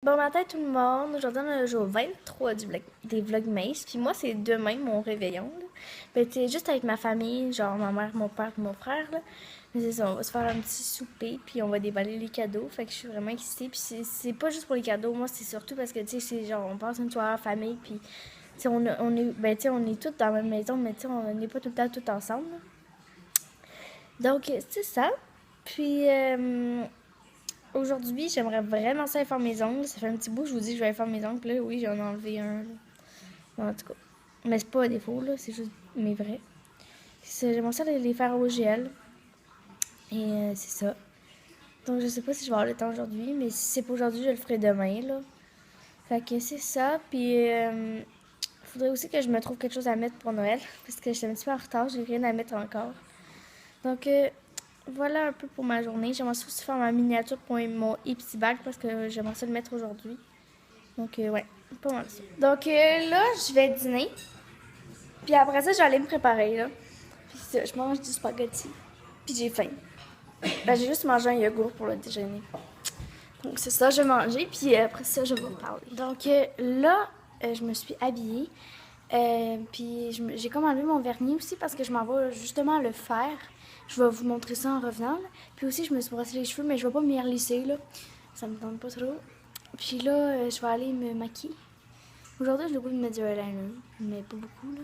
Bon matin tout le monde, aujourd'hui on est le jour 23 des Vlogmas, puis moi c'est demain mon réveillon, là. Ben tu sais, juste avec ma famille, genre ma mère, mon père et mon frère, là. Mais c'est ça, on va se faire un petit souper, puis on va déballer les cadeaux, fait que je suis vraiment excitée, puis c'est pas juste pour les cadeaux, moi c'est surtout parce que tu sais, c'est genre on passe une soirée en famille, puis tu sais, ben tu sais, on est tous dans la même maison, mais tu sais, on n'est pas tout le temps tous ensemble, là. Donc c'est ça, puis aujourd'hui, j'aimerais vraiment ça aller faire mes ongles. Ça fait un petit bout, je vous dis que je vais aller faire mes ongles. Puis là, oui, j'en ai enlevé un. Là. En tout cas. Mais c'est pas un défaut, là. C'est juste mes vrais. J'aimerais ça les faire au gel. Et c'est ça. Donc, je sais pas si je vais avoir le temps aujourd'hui. Mais si c'est pas aujourd'hui, je le ferai demain, là. Fait que c'est ça. Puis, faudrait aussi que je me trouve quelque chose à mettre pour Noël. Parce que je suis un petit peu en retard. J'ai rien à mettre encore. Donc, voilà un peu pour ma journée. J'aimerais ça aussi faire ma miniature pour mon Ipsy bag parce que j'aimerais ça le mettre aujourd'hui. Donc, ouais, pas mal ça. Donc, là, je vais dîner. Puis après ça, j'allais me préparer, là. Puis ça, je mange du spaghetti. Puis j'ai faim. Ben, j'ai juste mangé un yogourt pour le déjeuner. Donc, c'est ça, je vais manger. Puis après ça, je vais vous parler. Donc, là, je me suis habillée. Puis j'ai comme enlevé mon vernis aussi parce que je m'en vais justement le faire. Je vais vous montrer ça en revenant, là. Puis aussi, je me suis brossé les cheveux, mais je vais pas m'y relisser, là. Ça me tente pas trop. Puis là, je vais aller me maquiller. Aujourd'hui, j'ai le goût de mettre du eyeliner, mais pas beaucoup, là.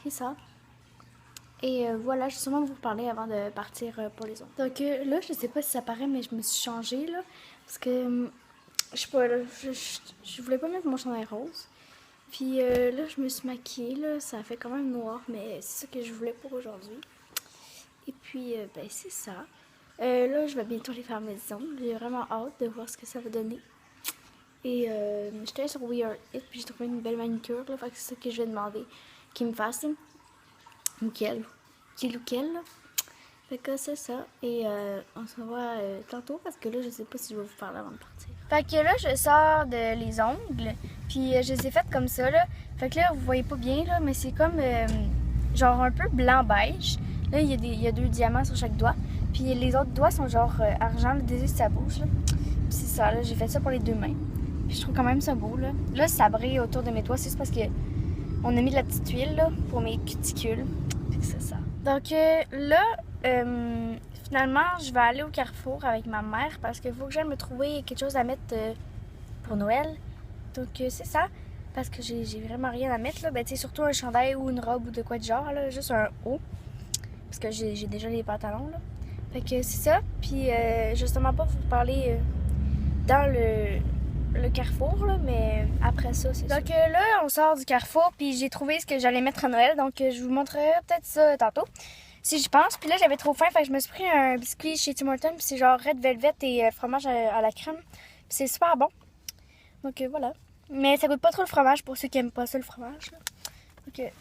C'est ça. Et voilà, je vais sûrement vous parler avant de partir pour les autres. Donc là, je sais pas si ça paraît, mais je me suis changée, là. Parce que, je sais pas, là, je voulais pas mettre mon chandail rose. Puis là, je me suis maquillée, là. Ça fait quand même noir, mais c'est ça que je voulais pour aujourd'hui. Et puis, ben, c'est ça. Là, je vais bientôt aller faire mes ongles. J'ai vraiment hâte de voir ce que ça va donner. Et j'étais sur We Are It, puis j'ai trouvé une belle manicure, là. Fait que c'est ça que je vais demander qu'ils me fassent. Nickel. Quel ou quel, là. Fait que c'est ça. Et on se revoit tantôt parce que là, je sais pas si je vais vous parler avant de partir. Fait que là, je sors de les ongles. Puis je les ai faites comme ça, là. Fait que là, vous voyez pas bien, là, mais c'est comme genre un peu blanc-beige. Là, il y a deux diamants sur chaque doigt. Puis les autres doigts sont genre argent, le désir ça bouge, là. Puis c'est ça, là, j'ai fait ça pour les deux mains. Puis je trouve quand même ça beau, là. Là, ça brille autour de mes doigts, c'est juste parce que on a mis de la petite huile, là, pour mes cuticules. Puis c'est ça. Donc là, finalement, je vais aller au Carrefour avec ma mère parce qu'il faut que j'aille me trouver quelque chose à mettre pour Noël. Donc c'est ça, parce que j'ai vraiment rien à mettre, là. Ben, tu sais, surtout un chandail ou une robe ou de quoi de genre, là, juste un haut. Parce que j'ai déjà les pantalons, là. Fait que c'est ça. Puis justement pas vous parler dans le Carrefour, là, mais après ça, c'est ça. Donc là, on sort du Carrefour, puis j'ai trouvé ce que j'allais mettre à Noël. Donc je vous montrerai peut-être ça tantôt, si je pense. Puis là, j'avais trop faim, fait que je me suis pris un biscuit chez Tim Hortons, puis c'est genre Red Velvet et fromage à la crème. Puis c'est super bon. Donc voilà. Mais ça goûte pas trop le fromage pour ceux qui aiment pas ça, le fromage, là. Donc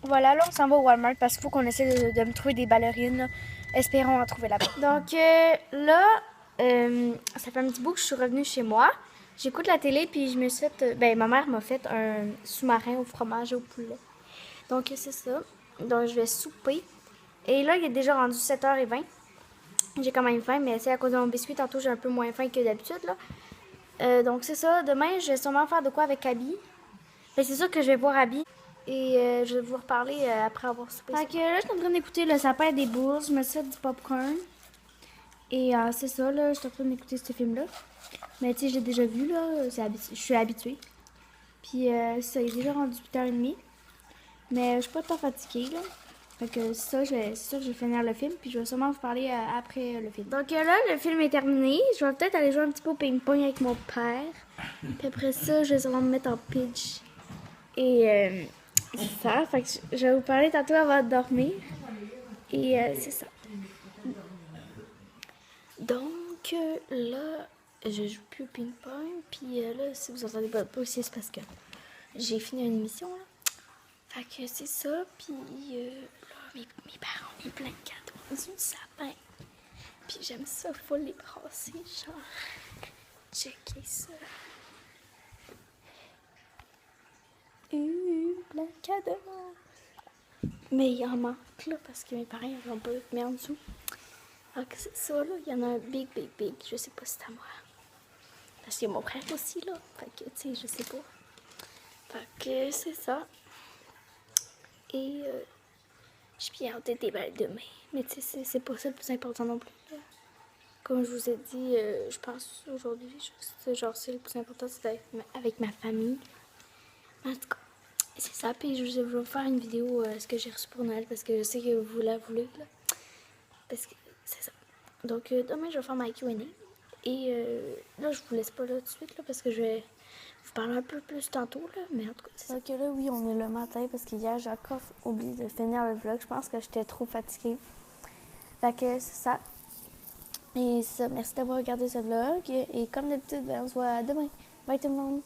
voilà, là, on s'en va au Walmart parce qu'il faut qu'on essaie de me trouver des ballerines, là. Espérons en trouver là-bas. Donc là, ça fait un petit bout que je suis revenue chez moi. J'écoute la télé, puis je me suis fait... ben, ma mère m'a fait un sous-marin au fromage et au poulet. Donc, c'est ça. Donc, je vais souper. Et là, il est déjà rendu 7h20. J'ai quand même faim, mais c'est à cause de mon biscuit. Tantôt, j'ai un peu moins faim que d'habitude, là. Donc, c'est ça. Demain, je vais sûrement faire de quoi avec Abby. Ben, c'est sûr que je vais voir Abby. Et je vais vous reparler après avoir soupé. Fait que là, je suis en train d'écouter le sapin des bourses. Je me suis fait du popcorn. Et c'est ça, là, je suis en train d'écouter ce film-là. Mais tu sais, j'ai déjà vu, là, je suis habituée. Puis ça, il est déjà rendu 8h30. Mais je suis pas tant fatiguée, là. Fait que c'est ça, c'est sûr que je vais finir le film. Puis je vais sûrement vous parler après le film. Donc là, le film est terminé. Je vais peut-être aller jouer un petit peu au ping-pong avec mon père. Puis après ça, je vais sûrement me mettre en pitch. Et c'est ça. Fait que je vais vous parler tantôt avant de dormir. Et c'est ça. Donc là, je joue plus au ping-pong. Puis là, si vous entendez pas aussi, c'est parce que j'ai fini une émission, là. Fait que c'est ça. Puis là, mes parents ont mis plein de cadeaux dans une sapin. Puis j'aime ça, faut les brasser, genre. Checker ça. Plein de cadeaux. Mais il en manque, là, parce que mes parents, ils n'ont pas mis en dessous. Fait que c'est ça, là. Il y en a un big. Je sais pas si c'est à moi. Parce qu'il y a mon frère aussi, là. Fait que, tu sais, je sais pas. Fait que c'est ça. Et je suis bien hâte d'être déballée demain. Mais tu sais, c'est pas ça le plus important non plus, là. Comme je vous ai dit, je pense aujourd'hui, genre, c'est le plus important, c'est d'être avec ma famille. En tout cas, c'est ça. Puis je vais vous faire une vidéo, ce que j'ai reçu pour Noël, parce que je sais que vous la voulez, là. Parce que c'est ça. Donc, demain, je vais faire ma Q&A. Et là, je vous laisse pas là tout de suite, là, parce que je vais vous parler un peu plus tantôt, là. Mais en tout cas, c'est ça. Donc là, oui, on est le matin, parce qu'hier, j'ai encore oublié de finir le vlog. Je pense que j'étais trop fatiguée. Fait que c'est ça. Et c'est ça. Merci d'avoir regardé ce vlog. Et comme d'habitude, ben, on se voit demain. Bye tout le monde!